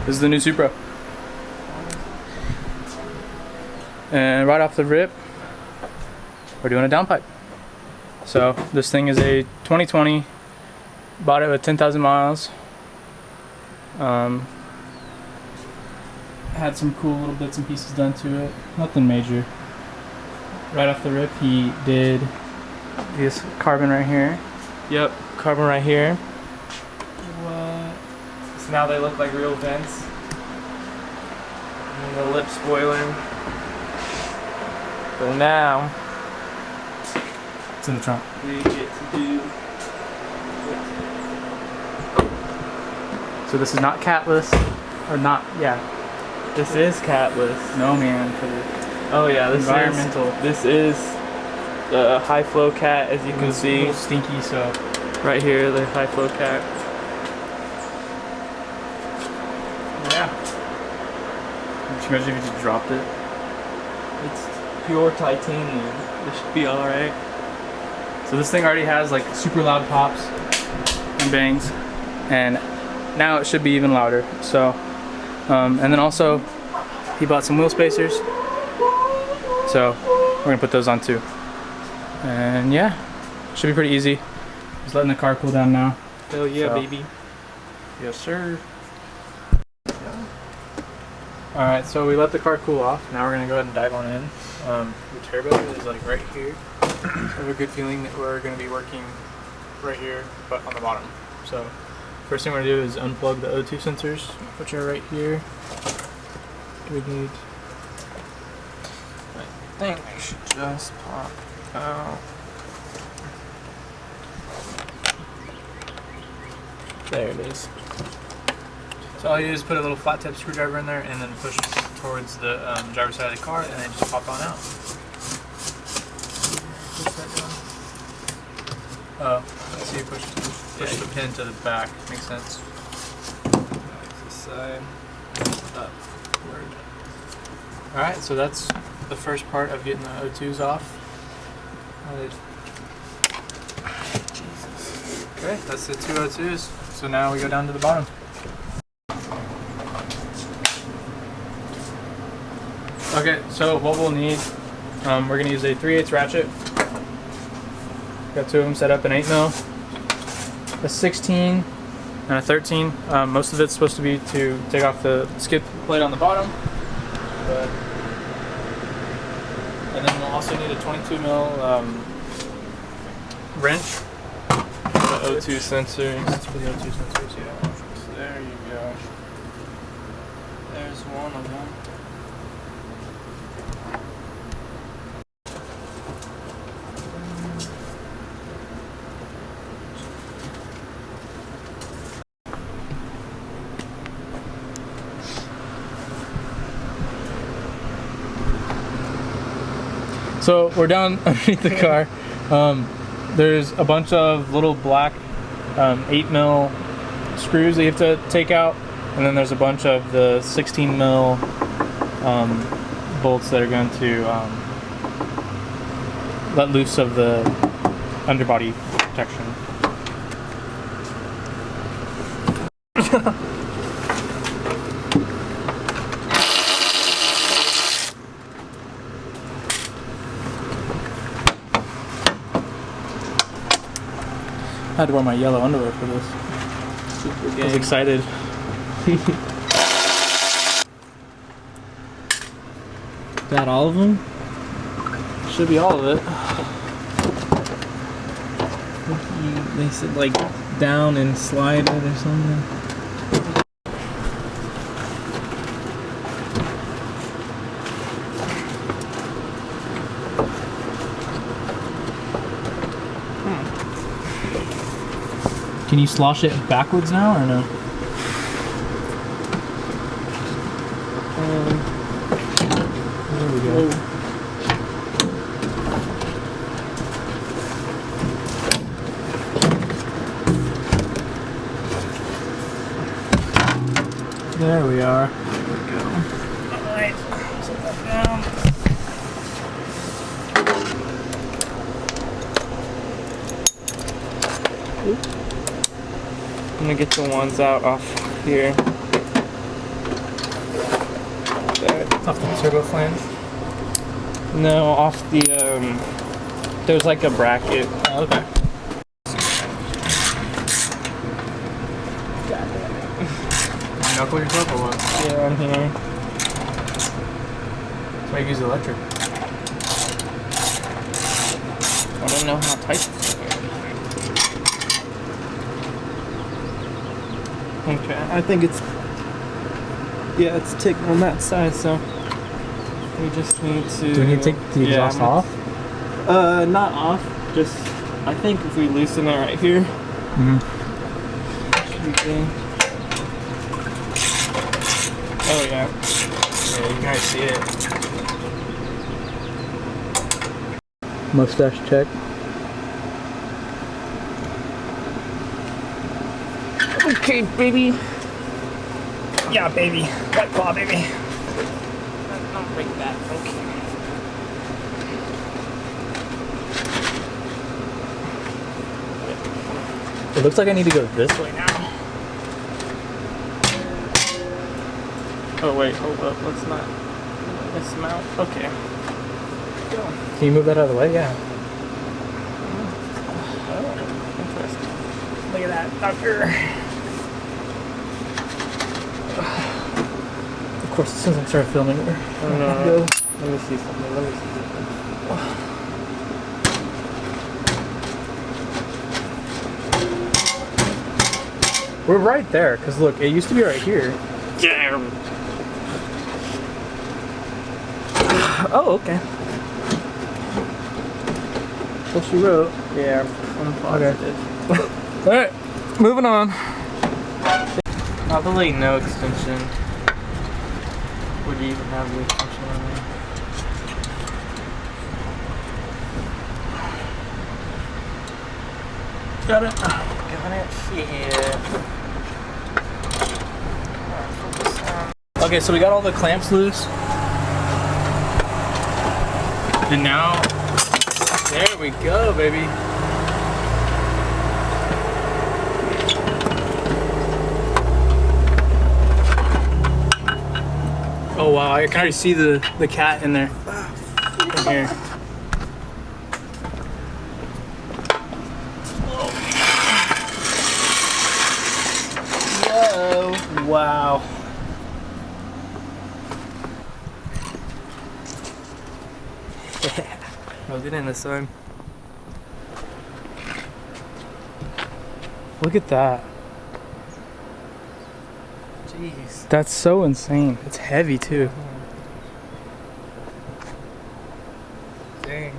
This is the new Supra. And right off the rip, we're doing a downpipe. So this thing is a 2020, bought it with 10,000 miles. Had some cool little bits and pieces done to it, nothing major. Right off the rip, he did this carbon right here. Yep, carbon right here. What? So now they look like real vents. And the lip spoiler. So now, it's in the trunk. We get to do. So this is not catless, or not, yeah. This is catless. No man, for the oh yeah, this is the high flow cat, as you can see. A little stinky, so right here, the high flow cat. Yeah. Could you imagine if you just dropped it? It's pure titanium. This should be alright. So this thing already has like super loud pops and bangs, and now it should be even louder. So, and then also he bought some wheel spacers, so we're gonna put those on too. And yeah, should be pretty easy. Just letting the car cool down now. Hell yeah, so, baby. Yes, sir. All right, so we let the car cool off. Now we're gonna go ahead and dive on in. The turbo is like right here. I have a good feeling that we're gonna be working right here, but on the bottom. So first thing we're gonna do is unplug the O2 sensors, which are right here. We need, I think they should just pop out. There it is. So all you do is put a little flat tip screwdriver in there and then push towards the driver's side of the car, and then just pop on out. Push that down. Oh, so you push the pin to the back. Makes sense. This side, upward. All right, so that's the first part of getting the O2s off. Jesus. Okay, that's the two O2s. So now we go down to the bottom. Okay, so what we'll need, we're gonna use a 3/8 ratchet. Got two of them set up, an 8mm, a 16, and a 13. Most of it's supposed to be to take off the skid plate on the bottom. And then we'll also need a 22mm wrench for the O2 sensors. That's for the O2 sensors, yeah. So there you go. There's one of them. So we're down underneath the car. There's a bunch of little black 8mm screws that you have to take out, and then there's a bunch of the 16mm bolts that are going to let loose of the underbody protection. I had to wear my yellow underwear for this. Super I was excited. Got all of them? Should be all of it. They said like down and slide it or something. Can you slosh it backwards now or no? There we go. There we are. There we go. Alright, set that down. I'm gonna get the ones out off here. There. Off the turbo flange? No, off the, there's like a bracket. Oh, okay. Knuckle yourself or what? Yeah, I'm here. That's why you use electric. I don't know how tight this is. Okay, I think it's, yeah, it's tight on that side, so we just need to... Do we need to take the exhaust off? Not off, just, I think if we loosen it right here, should be good. Oh yeah. Yeah, you can already see it. Mustache check. Okay, baby. Yeah, baby. White claw, baby. Don't break that. Okay. It looks like I need to go this way now. Oh wait, hold up. Let's not dismount. Okay. Go. Can you move that out of the way? Yeah. Oh, interesting. Look at that, doctor. Of course, as soon as I started filming it. Oh, no. Let me see something. Let me see something. We're right there, because look, it used to be right here. Yeah. Oh, okay. Well, she wrote. Yeah, I'm positive. Alright, moving on. Probably no extension. Would you even have the extension on there? Got it. Got it. Yeah. Okay, so we got all the clamps loose. And now, there we go, baby. Oh wow, I can already see the cat in there. In here. Whoa, wow. I'll get in the sun. Look at that. Jeez. That's so insane. It's heavy too. Dang.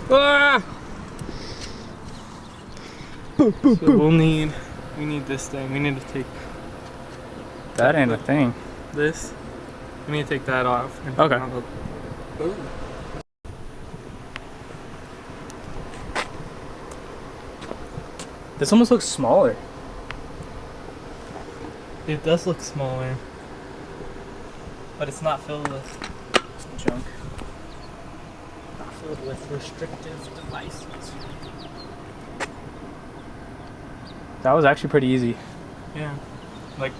Ah! Boo, boo, So boo. we need this thing. We need to take That ain't a thing. this. We need to take that off. And Okay. put it on the- Ooh. This almost looks smaller. It does look smaller, but it's not filled with Junk. not filled with restrictive devices. That was actually pretty easy. Yeah. Like,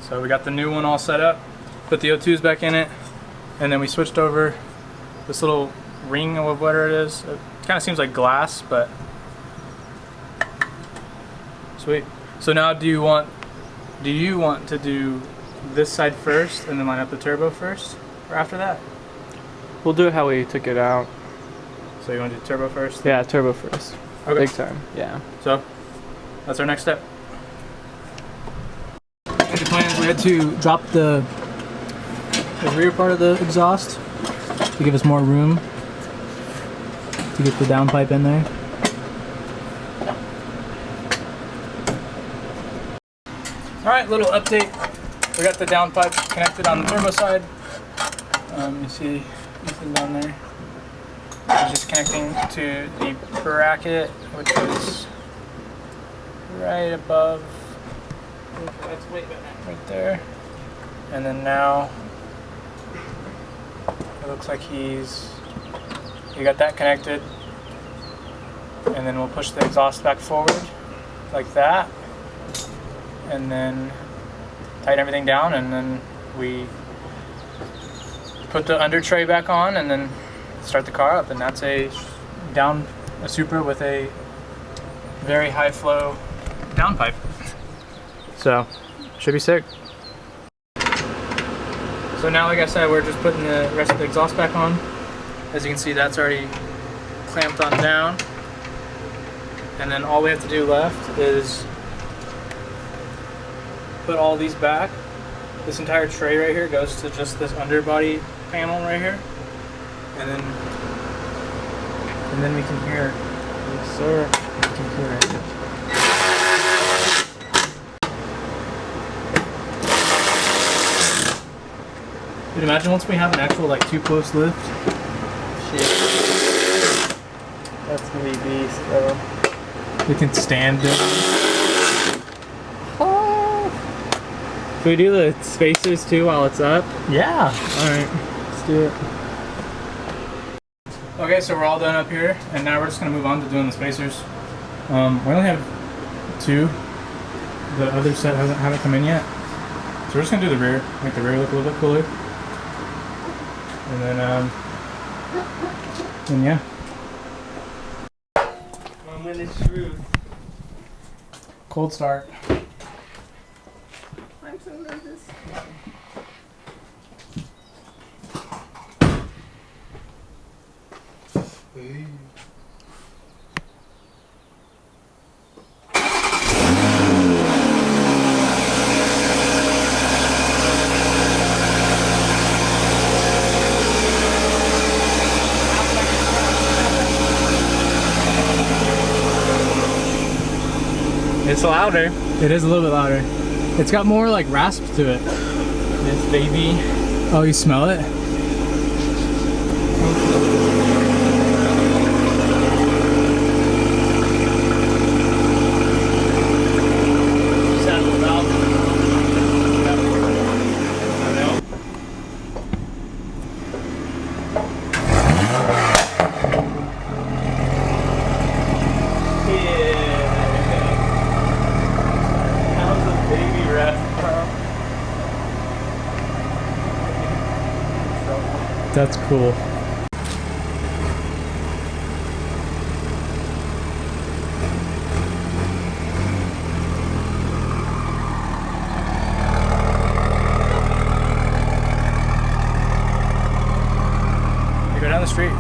so we got the new one all set up, put the O2s back in it, and then we switched over this little ring of whatever it is. It kind of seems like glass, but sweet. So now do you want to do this side first and then line up the turbo first, or after that? We'll do it how we took it out. So you want to do turbo first? Yeah, turbo first. Okay. Big time. Yeah. So that's our next step. Major plans, we had to drop the rear part of the exhaust to give us more room to get the downpipe in there. Alright, little update. We got the downpipe connected on the turbo side. You see Ethan down there. He's just connecting to the bracket, which is right above, right there. And then now it looks like he got that connected. And then we'll push the exhaust back forward like that. And then tighten everything down, and then we put the under tray back on and then start the car up. And that's a Supra with a very high flow downpipe. So should be sick. So now, like I said, we're just putting the rest of the exhaust back on. As you can see, that's already clamped on down. And then all we have to do left is put all these back. This entire tray right here goes to just this underbody panel right here. And then we can hear, yes sir, we can hear it. Dude, imagine once we have an actual like 2-post lift. Shit. That's gonna be beast, bro. We can stand it. Can we do the spacers too while it's up? Yeah. Alright, let's do it. Okay, so we're all done up here, and now we're just gonna move on to doing the spacers. We only have 2. The other set haven't come in yet. So we're just gonna do the rear, make the rear look a little bit cooler. And then yeah. 1 minute truth. Cold start. I'm so nervous. Hey. It's louder. It is a little bit louder. It's got more like rasp to it. This baby. Oh, you smell it? Just have the valve. That's cool. You go down the street.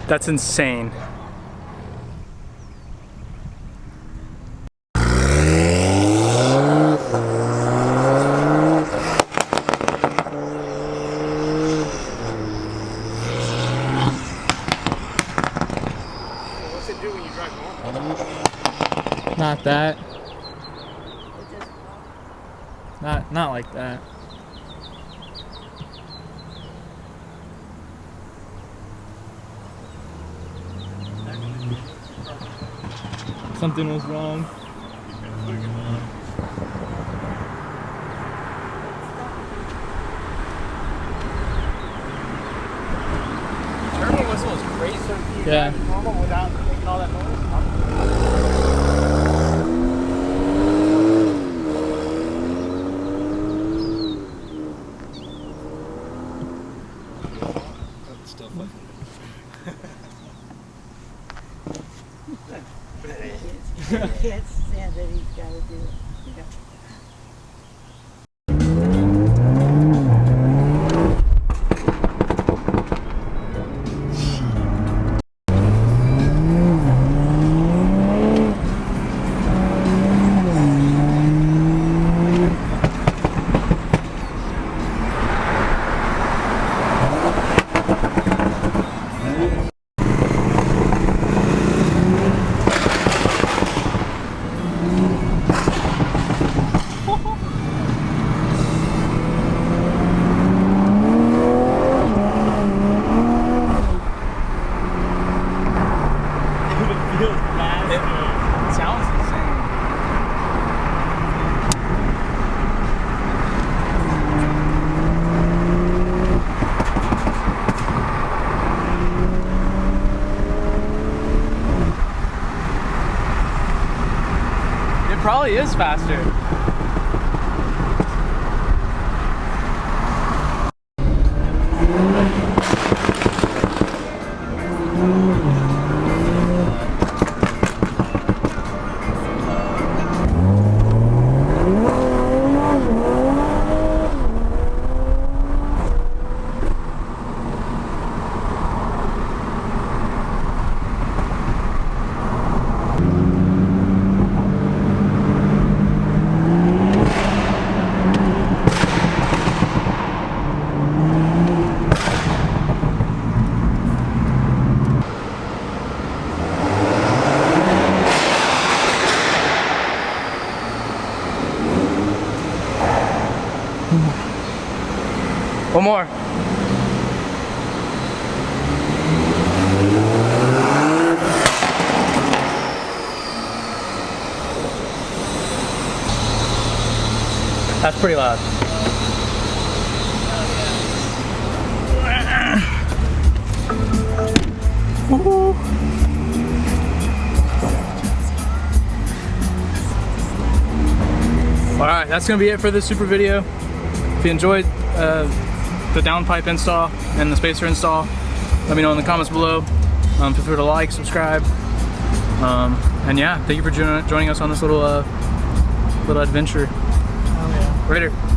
That's insane. What's it do when you drive normal? Not that. Not like that. Something was wrong. Turbo whistle is crazy. So you Yeah. drive normal without making all that noise? can't stand that he's got to do it. Yeah. Probably is faster. One more. That's pretty loud. Alright, that's going to be it for this Supra video. If you enjoyed the downpipe install and the spacer install, let me know in the comments below. Feel free to like, subscribe, and yeah, thank you for joining us on this little adventure. Oh, yeah. Later.